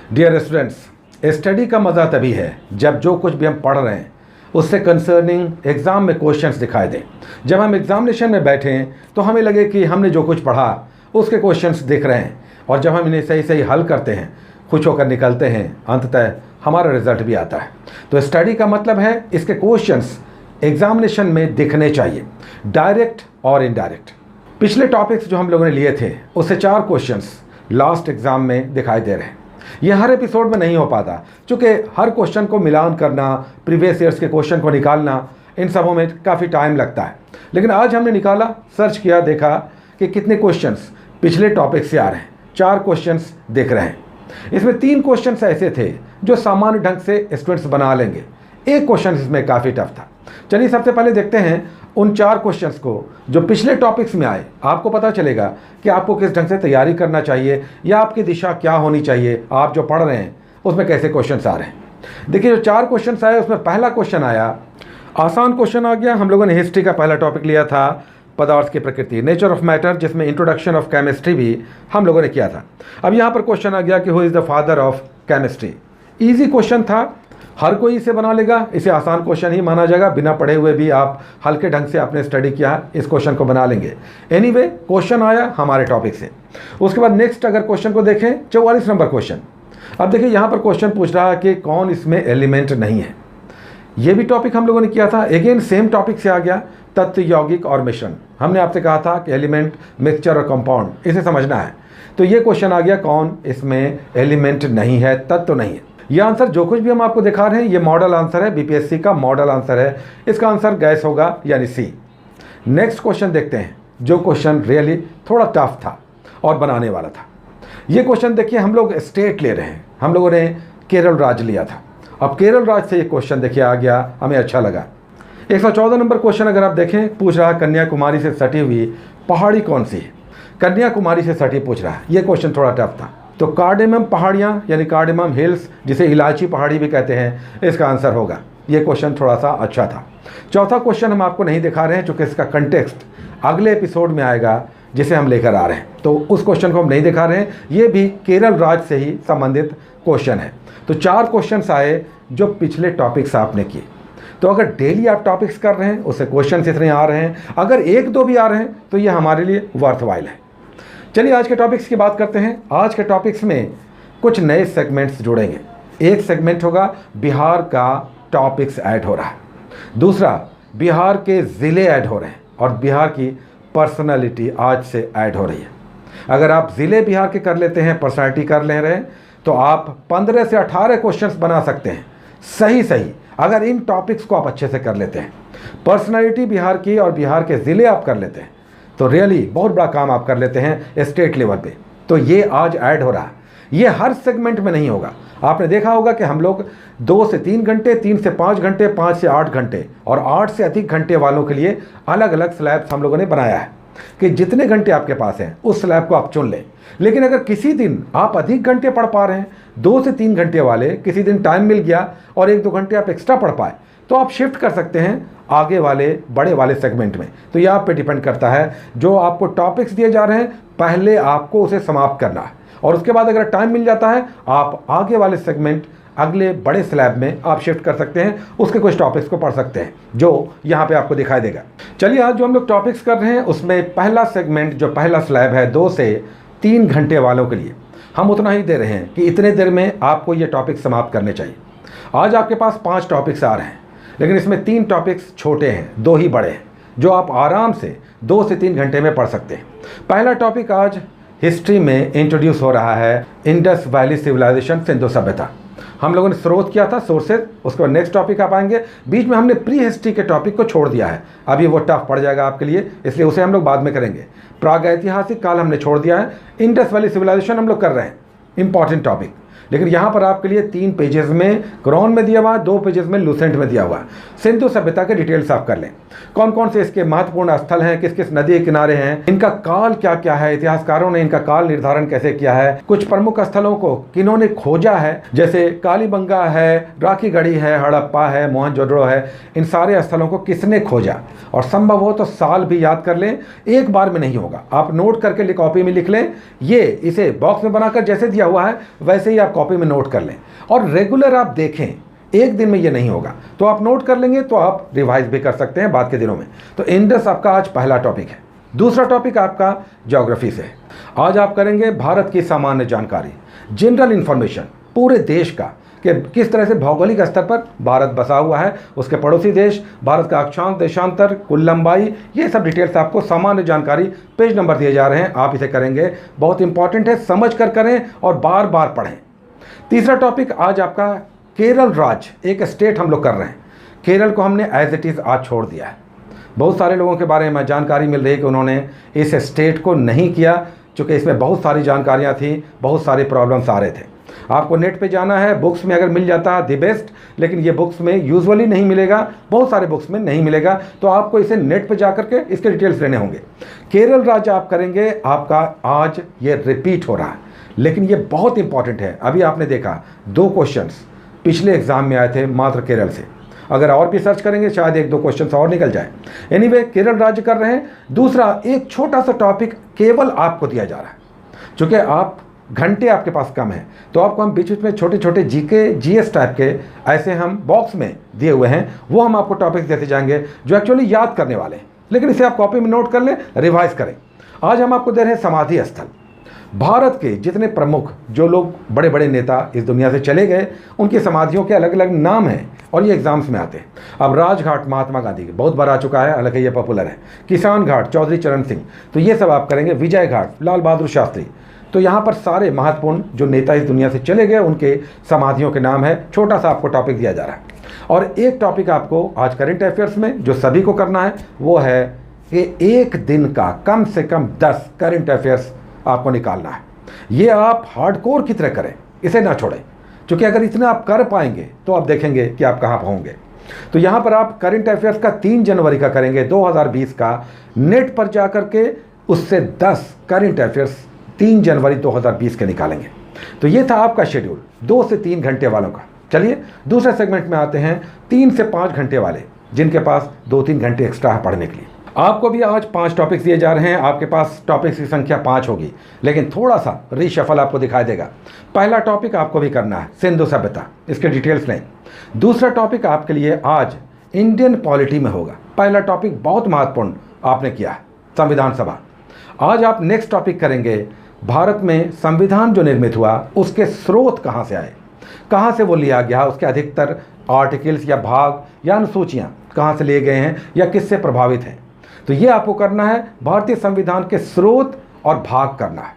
Dear students, study का मज़ा तभी है जब जो कुछ भी हम पढ़ रहे हैं उससे कंसर्निंग एग्ज़ाम में क्वेश्चंस दिखाई दें। जब हम एग्जामिनेशन में बैठें तो हमें लगे कि हमने जो कुछ पढ़ा उसके क्वेश्चंस दिख रहे हैं, और जब हम इन्हें सही सही हल करते हैं, खुश होकर निकलते हैं, अंततः हमारा रिजल्ट भी आता है। तो स्टडी का मतलब है इसके क्वेश्चंस एग्जामिनेशन में दिखने चाहिए, डायरेक्ट और इनडायरेक्ट। पिछले टॉपिक्स जो हम लोगों ने लिए थे उससे 4 क्वेश्चंस लास्ट एग्ज़ाम में दिखाई दे रहे हैं। ये हर एपिसोड में नहीं हो पाता, क्योंकि हर क्वेश्चन को मिलान करना, प्रीवियस ईयर्स के क्वेश्चन को निकालना, इन सबों में काफ़ी टाइम लगता है। लेकिन आज हमने निकाला, सर्च किया, देखा कि कितने क्वेश्चंस पिछले टॉपिक से आ रहे हैं। 4 क्वेश्चंस दिख रहे हैं। इसमें 3 क्वेश्चंस ऐसे थे जो सामान्य ढंग से स्टूडेंट्स बना लेंगे। एक क्वेश्चन इसमें काफ़ी टफ था। चलिए सबसे पहले देखते हैं उन 4 क्वेश्चंस को जो पिछले टॉपिक्स में आए। आपको पता चलेगा कि आपको किस ढंग से तैयारी करना चाहिए या आपकी दिशा क्या होनी चाहिए, आप जो पढ़ रहे हैं उसमें कैसे क्वेश्चंस आ रहे हैं। देखिए, जो 4 क्वेश्चंस आए उसमें पहला क्वेश्चन आया, आसान क्वेश्चन आ गया। हम लोगों ने हिस्ट्री का पहला टॉपिक लिया था, पदार्थ की प्रकृति, नेचर ऑफ मैटर, जिसमें इंट्रोडक्शन ऑफ केमिस्ट्री भी हम लोगों ने किया था। अब यहाँ पर क्वेश्चन आ गया कि who is the father of chemistry. Easy question था, हर कोई इसे बना लेगा, इसे आसान क्वेश्चन ही माना जाएगा। बिना पढ़े हुए भी आप हल्के ढंग से आपने स्टडी किया, इस क्वेश्चन को बना लेंगे। एनीवे, क्वेश्चन आया हमारे टॉपिक से। उसके बाद नेक्स्ट अगर क्वेश्चन को देखें, 44 नंबर क्वेश्चन। अब देखिए, यहाँ पर क्वेश्चन पूछ रहा है कि कौन इसमें एलिमेंट नहीं है। ये भी टॉपिक हम लोगों ने किया था, अगेन सेम टॉपिक से आ गया, तत्व, यौगिक और मिश्रण। हमने आपसे कहा था कि एलिमेंट, मिक्सचर और कंपाउंड, इसे समझना है। तो ये क्वेश्चन आ गया, कौन इसमें एलिमेंट नहीं है, तत्व नहीं है। ये आंसर जो कुछ भी हम आपको दिखा रहे हैं ये मॉडल आंसर है, बीपीएससी का मॉडल आंसर है। इसका आंसर गैस होगा, यानी सी। नेक्स्ट क्वेश्चन देखते हैं, जो क्वेश्चन रियली थोड़ा टफ था और बनाने वाला था। ये क्वेश्चन देखिए, हम लोग स्टेट ले रहे हैं, हम लोगों ने केरल राज्य लिया था। अब केरल राज्य से ये क्वेश्चन देखिए आ गया, हमें अच्छा लगा। 114 नंबर क्वेश्चन अगर आप देखें, पूछ रहा है कन्याकुमारी से सटी हुई पहाड़ी कौन सी है। कन्याकुमारी से सटी पूछ रहा है, ये क्वेश्चन थोड़ा टफ था। तो कार्डेमम पहाड़ियाँ यानी कार्डेमम हिल्स, जिसे इलायची पहाड़ी भी कहते हैं, इसका आंसर होगा। ये क्वेश्चन थोड़ा सा अच्छा था। चौथा क्वेश्चन हम आपको नहीं दिखा रहे हैं क्योंकि इसका कंटेक्स्ट अगले एपिसोड में आएगा जिसे हम लेकर आ रहे हैं, तो उस क्वेश्चन को हम नहीं दिखा रहे हैं। ये भी केरल राज्य से ही संबंधित क्वेश्चन है। तो 4 क्वेश्चन आए जो पिछले टॉपिक्स आपने किए। तो अगर डेली आप टॉपिक्स कर रहे हैं उससे क्वेश्चन इतने आ रहे हैं, अगर 1-2 भी आ रहे हैं तो ये हमारे लिए वर्थवाइल है। चलिए आज के टॉपिक्स की बात करते हैं। आज के टॉपिक्स में कुछ नए सेगमेंट्स जुड़ेंगे। एक सेगमेंट होगा बिहार का टॉपिक्स ऐड हो रहा है, दूसरा बिहार के ज़िले ऐड हो रहे हैं, और बिहार की पर्सनालिटी आज से ऐड हो रही है। अगर आप ज़िले बिहार के कर लेते हैं, पर्सनालिटी कर ले रहे हैं, तो आप 15 से 18 क्वेश्चंस बना सकते हैं सही अगर इन टॉपिक्स को आप अच्छे से कर लेते हैं। पर्सनालिटी बिहार की और बिहार के ज़िले आप कर लेते हैं तो रियली बहुत बड़ा काम आप कर लेते हैं स्टेट लेवल पे। तो ये आज ऐड हो रहा है। ये हर सेगमेंट में नहीं होगा। आपने देखा होगा कि हम लोग 2 से 3 घंटे, 3 से 5 घंटे, 5 से 8 घंटे और 8 से अधिक घंटे वालों के लिए अलग अलग स्लैब्स हम लोगों ने बनाया है कि जितने घंटे आपके पास हैं उस स्लैब को आप चुन लें। लेकिन अगर किसी दिन आप अधिक घंटे पढ़ पा रहे हैं, 2 से 3 घंटे वाले, किसी दिन टाइम मिल गया और 1-2 घंटे आप एक्स्ट्रा पढ़ पाए, तो आप शिफ्ट कर सकते हैं आगे वाले बड़े वाले सेगमेंट में। तो यह आप पे डिपेंड करता है। जो आपको टॉपिक्स दिए जा रहे हैं पहले आपको उसे समाप्त करना है, और उसके बाद अगर टाइम मिल जाता है आप आगे वाले सेगमेंट, अगले बड़े स्लैब में आप शिफ्ट कर सकते हैं, उसके कुछ टॉपिक्स को पढ़ सकते हैं जो यहाँ पे आपको दिखाई देगा। चलिए आज जो हम लोग टॉपिक्स कर रहे हैं उसमें पहला सेगमेंट, जो पहला स्लैब है 2 से 3 घंटे वालों के लिए, हम उतना ही दे रहे हैं कि इतने देर में आपको ये टॉपिक समाप्त करने चाहिए। आज आपके पास 5 टॉपिक्स आ रहे हैं, लेकिन इसमें 3 टॉपिक्स छोटे हैं, 2 ही बड़े हैं, जो आप आराम से 2 से 3 घंटे में पढ़ सकते हैं। पहला टॉपिक आज हिस्ट्री में इंट्रोड्यूस हो रहा है, इंडस वैली सिविलाइजेशन, सिंधु सभ्यता। हम लोगों ने स्रोत किया था, सोर्सेज। उसके बाद नेक्स्ट टॉपिक आप आएंगे। बीच में हमने प्री हिस्ट्री के टॉपिक को छोड़ दिया है, अभी वो टफ पड़ जाएगा आपके लिए, इसलिए उसे हम लोग बाद में करेंगे। प्रागैतिहासिक काल हमने छोड़ दिया है, इंडस वैली सिविलाइजेशन हम लोग कर रहे हैं, इंपॉर्टेंट टॉपिक। लेकिन यहाँ पर आपके लिए 3 पेजेस में क्रोन में दिया हुआ है, 2 पेजेस में लुसेंट में दिया हुआ है। सिंधु सभ्यता के डिटेल्स आप कर लें, कौन कौन से इसके महत्वपूर्ण स्थल हैं, किस किस नदी के किनारे हैं, इनका काल क्या क्या है, इतिहासकारों ने इनका काल निर्धारण कैसे किया है, कुछ प्रमुख स्थलों को किन्होंने खोजा है, जैसे कालीबंगा है, राखी गढ़ी है, हड़प्पा है, मोहनजोदड़ो है, इन सारे स्थलों को किसने खोजा, और संभव हो तो साल भी याद कर लें। एक बार में नहीं होगा, आप नोट करके कॉपी में लिख लें। ये इसे बॉक्स में बनाकर जैसे दिया हुआ है वैसे ही आप आप कॉपी में नोट कर लें और रेगुलर आप देखें। एक दिन में ये नहीं होगा, तो आप नोट कर लेंगे तो आप रिवाइज भी कर सकते हैं बाद के दिनों में। तो इंडस आपका आज पहला टॉपिक है। दूसरा टॉपिक आपका ज्योग्राफी से है। आज आप करेंगे भारत की सामान्य जानकारी, जनरल इंफॉर्मेशन पूरे देश का, कि किस तरह से भौगोलिक स्तर पर भारत बसा हुआ है, उसके पड़ोसी देश, भारत का अक्षांश, देशांतर, कुल लंबाई, ये सब डिटेल्स आपको सामान्य जानकारी पेज नंबर दिए जा रहे हैं। आप इसे करेंगे, बहुत इंपॉर्टेंट है, समझ कर करें और बार बार पढ़ें। तीसरा टॉपिक आज आपका केरल राज्य, एक स्टेट हम लोग कर रहे हैं। केरल को हमने एज इट इज़ आज छोड़ दिया है। बहुत सारे लोगों के बारे में जानकारी मिल रही है कि उन्होंने इस स्टेट को नहीं किया, चूँकि इसमें बहुत सारी जानकारियाँ थी, बहुत सारे प्रॉब्लम्स आ रहे थे। आपको नेट पे जाना है, बुक्स में अगर मिल जाता है दी बेस्ट, लेकिन ये बुक्स में यूजुअली नहीं मिलेगा, बहुत सारे बुक्स में नहीं मिलेगा, तो आपको इसे नेट पे जा करके इसके डिटेल्स लेने होंगे। केरल राज्य आप करेंगे, आपका आज ये रिपीट हो रहा है, लेकिन ये बहुत इंपॉर्टेंट है। अभी आपने देखा 2 क्वेश्चंस पिछले एग्जाम में आए थे मात्र केरल से, अगर और भी सर्च करेंगे शायद 1-2 क्वेश्चंस और निकल जाए। एनीवे, केरल राज्य कर रहे हैं। दूसरा, एक छोटा सा टॉपिक केवल आपको दिया जा रहा है, चूँकि आप घंटे आपके पास कम है, तो आपको हम बीच बीच में छोटे छोटे जीके जीएस टाइप के ऐसे हम बॉक्स में दिए हुए हैं, वो हम आपको टॉपिक्स देते जाएंगे जो एक्चुअली याद करने वाले हैं, लेकिन इसे आप कॉपी में नोट कर लें, रिवाइज करें। आज हम आपको दे रहे हैं समाधि स्थल। भारत के जितने प्रमुख जो लोग बड़े बड़े नेता इस दुनिया से चले गए, उनकी समाधियों के अलग अलग नाम हैं और ये एग्जाम्स में आते हैं। अब राजघाट महात्मा गांधी की बहुत बार आ चुका है, हालांकि ये पॉपुलर है। किसान घाट चौधरी चरण सिंह, तो ये सब आप करेंगे। विजय घाट लाल बहादुर शास्त्री, तो यहाँ पर सारे महत्वपूर्ण जो नेता इस दुनिया से चले गए उनके समाधियों के नाम है। छोटा सा आपको टॉपिक दिया जा रहा है। और एक टॉपिक आपको आज करंट अफेयर्स में जो सभी को करना है वो है कि एक दिन का कम से कम 10 करंट अफेयर्स आपको निकालना है। ये आप हार्डकोर की तरह करें, इसे ना छोड़ें, क्योंकि अगर इतना आप कर पाएंगे तो आप देखेंगे कि आप कहाँ पहुँचेंगे। तो यहाँ पर आप करंट अफेयर्स का 3 जनवरी का करेंगे 2020 का, नेट पर जा कर के उससे 10 करंट अफेयर्स 3 जनवरी 2020 के निकालेंगे। तो ये था आपका शेड्यूल 2 से 3 घंटे वालों का। चलिए दूसरे सेगमेंट में आते हैं, 3 से 5 घंटे वाले, जिनके पास 2-3 घंटे एक्स्ट्रा है पढ़ने के लिए। आपको भी आज 5 टॉपिक्स दिए जा रहे हैं। आपके पास टॉपिक्स की संख्या 5 होगी, लेकिन थोड़ा सा रीशफल आपको दिखाई देगा। पहला टॉपिक आपको भी करना है सिंधु सभ्यता, इसके डिटेल्स लें। दूसरा टॉपिक आपके लिए आज इंडियन पॉलिटी में होगा। पहला टॉपिक बहुत महत्वपूर्ण आपने किया है, संविधान सभा। आज आप नेक्स्ट टॉपिक करेंगे, भारत में संविधान जो निर्मित हुआ उसके स्रोत कहाँ से आए, कहाँ से वो लिया गया, उसके अधिकतर आर्टिकल्स या भाग या अनुसूचियाँ कहाँ से लिए गए हैं या किससे प्रभावित हैं। तो ये आपको करना है, भारतीय संविधान के स्रोत और भाग करना है।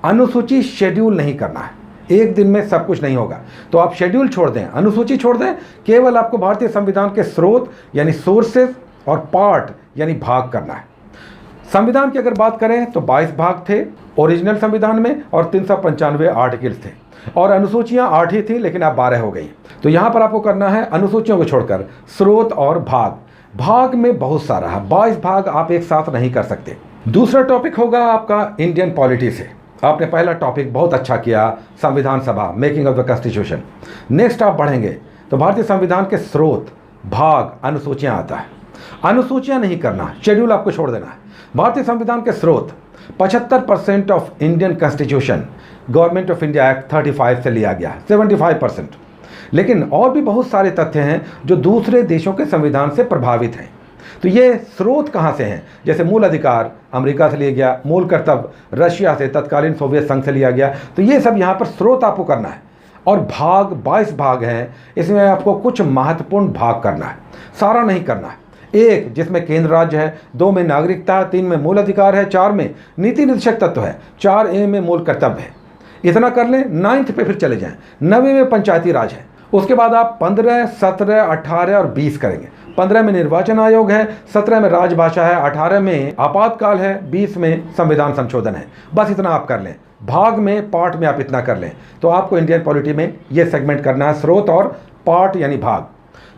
अनुसूची शेड्यूल नहीं करना है, एक दिन में सब कुछ नहीं होगा, तो आप शेड्यूल छोड़ दें, अनुसूची छोड़ दें, केवल आपको भारतीय संविधान के स्रोत यानी सोर्सेज और पार्ट यानी भाग करना है। संविधान की अगर बात करें तो 22 भाग थे ओरिजिनल संविधान में और 395 आर्टिकल्स थे, और अनुसूचियां 8 ही थी, लेकिन अब 12 हो गई। तो यहाँ पर आपको करना है अनुसूचियों को छोड़कर स्रोत और भाग। भाग में बहुत सारा है, 22 भाग आप एक साथ नहीं कर सकते। दूसरा टॉपिक होगा आपका इंडियन पॉलिटी से। आपने पहला टॉपिक बहुत अच्छा किया, संविधान सभा, making of the constitution. Next आप बढ़ेंगे तो भारतीय संविधान के स्रोत, भाग, अनुसूचियाँ आता है। अनुसूचियाँ नहीं करना, शेड्यूल आपको छोड़ देना है। भारतीय संविधान के स्रोत 75% of Indian constitution government of India act 35 से लिया गया, 75%। लेकिन और भी बहुत सारे तथ्य हैं जो दूसरे देशों के संविधान से प्रभावित हैं। तो ये स्रोत कहाँ से हैं, जैसे मूल अधिकार अमेरिका से लिया गया, मूल कर्तव्य रशिया से, तत्कालीन सोवियत संघ से लिया गया। तो ये सब यहाँ पर स्रोत आपको करना है। और भाग 22 भाग हैं, इसमें आपको कुछ महत्वपूर्ण भाग करना है, सारा नहीं करना है। 1 जिसमें केंद्र राज्य है, 2 में नागरिकता, 3 में मूल अधिकार है, 4 में नीति निर्देशक तत्व है, 4A में मूल कर्तव्य है। इतना कर लें, 9th पे फिर चले जाएं, 9वीं में पंचायती राज है। उसके बाद आप 15, 17, 18 और 20 करेंगे। 15 में निर्वाचन आयोग है, 17 में राजभाषा है, 18 में आपातकाल है, 20 में संविधान संशोधन है। बस इतना आप कर लें, भाग में, पार्ट में आप इतना कर लें, तो आपको इंडियन पॉलिटी में ये सेगमेंट करना है, स्रोत और पार्ट यानी भाग।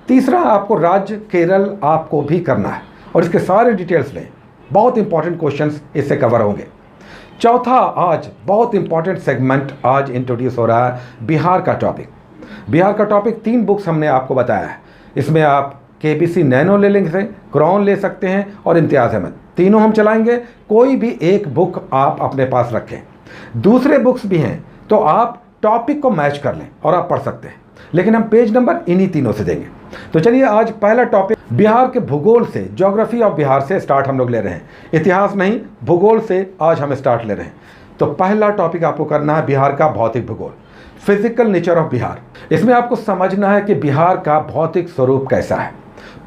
तीसरा आपको राज्य केरल आपको भी करना है और इसके सारे डिटेल्स लें, बहुत इंपॉर्टेंट क्वेश्चंस इससे कवर होंगे। चौथा आज बहुत इंपॉर्टेंट सेगमेंट आज इंट्रोड्यूस हो रहा है, बिहार का टॉपिक। बिहार का टॉपिक 3 बुक्स हमने आपको बताया है, इसमें आप KBC नैनो ले लेंगे, क्रॉन ले सकते हैं और इम्तियाज़ अहमद, तीनों हम चलाएंगे। कोई भी एक बुक आप अपने पास रखें। दूसरे बुक्स भी हैं तो आप टॉपिक को मैच कर लें और आप पढ़ सकते हैं, लेकिन हम पेज नंबर इन्हीं तीनों से देंगे। तो चलिए आज पहला टॉपिक बिहार के भूगोल से, ज्योग्राफी ऑफ बिहार से स्टार्ट हम लोग ले रहे हैं। इतिहास नहीं, भूगोल से आज हम स्टार्ट ले रहे हैं। तो पहला टॉपिक आपको करना है बिहार का भौतिक भूगोल, फिजिकल नेचर ऑफ बिहार। इसमें आपको समझना है कि बिहार का भौतिक स्वरूप कैसा है।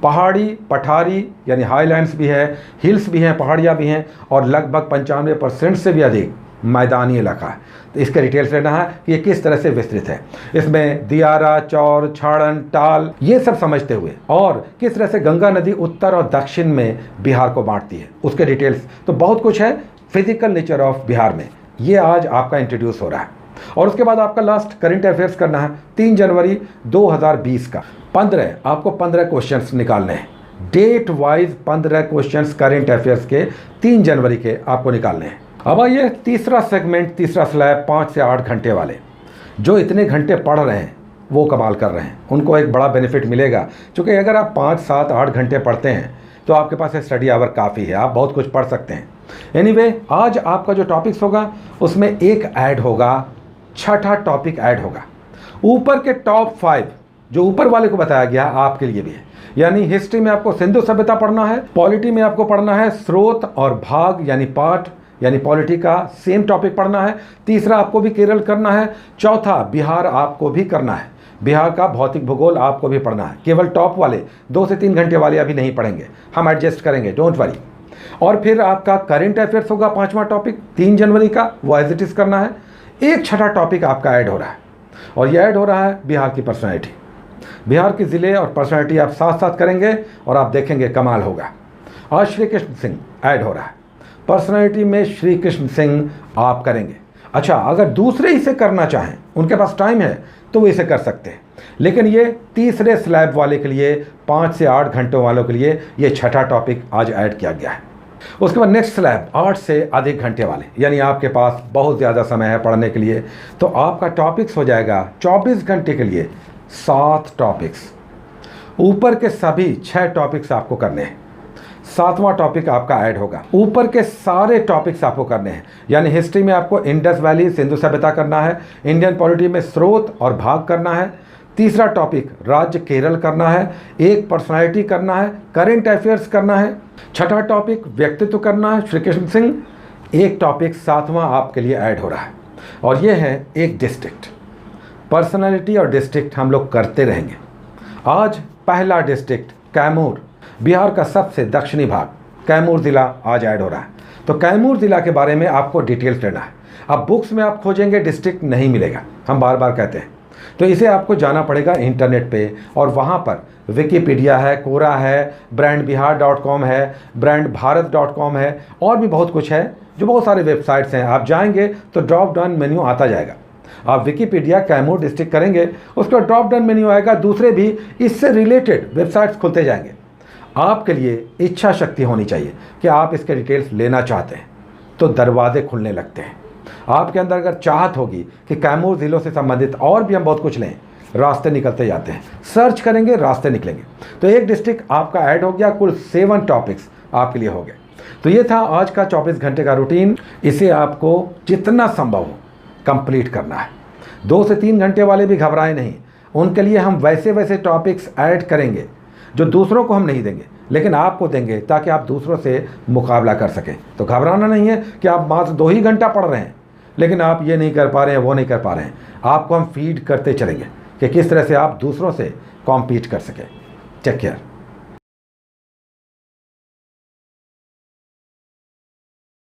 पहाड़ी, पठारी यानी हाईलैंड्स भी है, हिल्स भी हैं, पहाड़ियाँ भी हैं, और लगभग 95% से भी अधिक मैदानी इलाका है। तो इसके डिटेल्स लेना है कि ये किस तरह से विस्तृत है। इसमें दियारा, चौर, छाड़न, टाल, ये सब समझते हुए, और किस तरह से गंगा नदी उत्तर और दक्षिण में बिहार को बांटती है, उसके डिटेल्स। तो बहुत कुछ है फिजिकल नेचर ऑफ बिहार में, ये आज आपका इंट्रोड्यूस हो रहा है। और उसके बाद आपका लास्ट करंट अफेयर्स करना है 3 जनवरी 2020 का। 15 क्वेश्चंस निकालने हैं, date wise 15 questions current affairs के 3 जनवरी के आपको निकालने हैं। अब आइए तीसरा सेगमेंट, तीसरा स्लैब, 5 से 8 घंटे वाले। जो इतने घंटे पढ़ रहे हैं वो कमाल कर रहे हैं, उनको एक बड़ा बेनिफिट मिलेगा, क्योंकि अगर आप 5, 7, 8 घंटे पढ़ते हैं तो आपके पास स्टडी आवर काफ़ी है, आप बहुत कुछ पढ़ सकते हैं। एनीवे, आज आपका जो टॉपिक्स होगा उसमें एक ऐड होगा, छठा टॉपिक ऐड होगा। ऊपर के टॉप 5 जो ऊपर वाले को बताया गया आपके लिए भी है, यानी हिस्ट्री में आपको सिंधु सभ्यता पढ़ना है, पॉलिटी में आपको पढ़ना है स्रोत और भाग यानी पार्ट यानी पॉलिटी का सेम टॉपिक पढ़ना है। तीसरा आपको भी केरल करना है। चौथा बिहार आपको भी करना है, बिहार का भौतिक भूगोल आपको भी पढ़ना है। केवल टॉप वाले 2 से 3 घंटे वाले अभी नहीं पढ़ेंगे, हम एडजस्ट करेंगे, डोंट वरी। और फिर आपका करंट अफेयर्स होगा 5वां टॉपिक 3 जनवरी का, वो एज इट इज करना है। एक छठा टॉपिक आपका ऐड हो रहा है, और ये ऐड हो रहा है बिहार की पर्सनैलिटी। बिहार के ज़िले और पर्सनैलिटी आप साथ साथ करेंगे और आप देखेंगे कमाल होगा। आज श्री कृष्ण सिंह ऐड हो रहा है, पर्सनैलिटी में श्री कृष्ण सिंह आप करेंगे। अच्छा, अगर दूसरे इसे करना चाहें, उनके पास टाइम है तो वो इसे कर सकते हैं, लेकिन ये तीसरे स्लैब वाले के लिए, 5 से 8 घंटों वालों के लिए ये छठा टॉपिक आज ऐड किया गया है। उसके बाद नेक्स्ट स्लैब 8 से अधिक घंटे वाले, यानी आपके पास बहुत ज़्यादा समय है पढ़ने के लिए, तो आपका टॉपिक्स हो जाएगा 24 घंटे के लिए 7 टॉपिक्स। ऊपर के सभी 6 टॉपिक्स आपको करने हैं, 7वां टॉपिक आपका ऐड होगा। ऊपर के सारे टॉपिक्स आपको करने हैं, यानी हिस्ट्री में आपको इंडस वैली, सिंधु सभ्यता करना है, इंडियन पॉलिटी में स्रोत और भाग करना है, तीसरा टॉपिक राज्य केरल करना है, एक पर्सनालिटी करना है, करंट अफेयर्स करना है, छठा टॉपिक व्यक्तित्व करना है श्री कृष्ण सिंह, एक टॉपिक 7वां आपके लिए ऐड हो रहा है, और ये है एक डिस्ट्रिक्ट। पर्सनालिटी और डिस्ट्रिक्ट हम लोग करते रहेंगे। आज पहला डिस्ट्रिक्ट कैमूर, बिहार का सबसे दक्षिणी भाग, कैमूर ज़िला आज ऐड हो रहा है। तो कैमूर ज़िला के बारे में आपको डिटेल्स लेना है। अब बुक्स में आप खोजेंगे डिस्ट्रिक्ट नहीं मिलेगा, हम बार बार कहते हैं, तो इसे आपको जाना पड़ेगा इंटरनेट पे, और वहाँ पर विकिपीडिया है, कोरा है, brandbihar.com है, brandbharat.com है, और भी बहुत कुछ है, जो बहुत सारे वेबसाइट्स हैं। आप जाएंगे तो ड्रॉप डाउन मेन्यू आता जाएगा, आप विकिपीडिया कैमूर डिस्ट्रिक्ट करेंगे, उसका ड्रॉप डाउन मेन्यू आएगा, दूसरे भी इससे रिलेटेड वेबसाइट्स खुलते जाएंगे। आपके लिए इच्छा शक्ति होनी चाहिए कि आप इसके डिटेल्स लेना चाहते हैं, तो दरवाजे खुलने लगते हैं। आपके अंदर अगर चाहत होगी कि कैमूर ज़िलों से संबंधित और भी हम बहुत कुछ लें, रास्ते निकलते जाते हैं, सर्च करेंगे रास्ते निकलेंगे। तो एक डिस्ट्रिक्ट आपका ऐड हो गया, कुल 7 टॉपिक्स आपके लिए हो गए। तो ये था आज का 24 घंटे का रूटीन, इसे आपको जितना संभव हो कंप्लीट करना है। 2 से 3 घंटे वाले भी घबराए नहीं, उनके लिए हम वैसे वैसे टॉपिक्स ऐड करेंगे जो दूसरों को हम नहीं देंगे, लेकिन आपको देंगे, ताकि आप दूसरों से मुकाबला कर सकें। तो घबराना नहीं है कि आप मात्र 2 ही घंटा पढ़ रहे हैं, लेकिन आप ये नहीं कर पा रहे हैं, वो नहीं कर पा रहे हैं। आपको हम फीड करते चलेंगे कि किस तरह से आप दूसरों से कॉम्पीट कर सकें। Take care.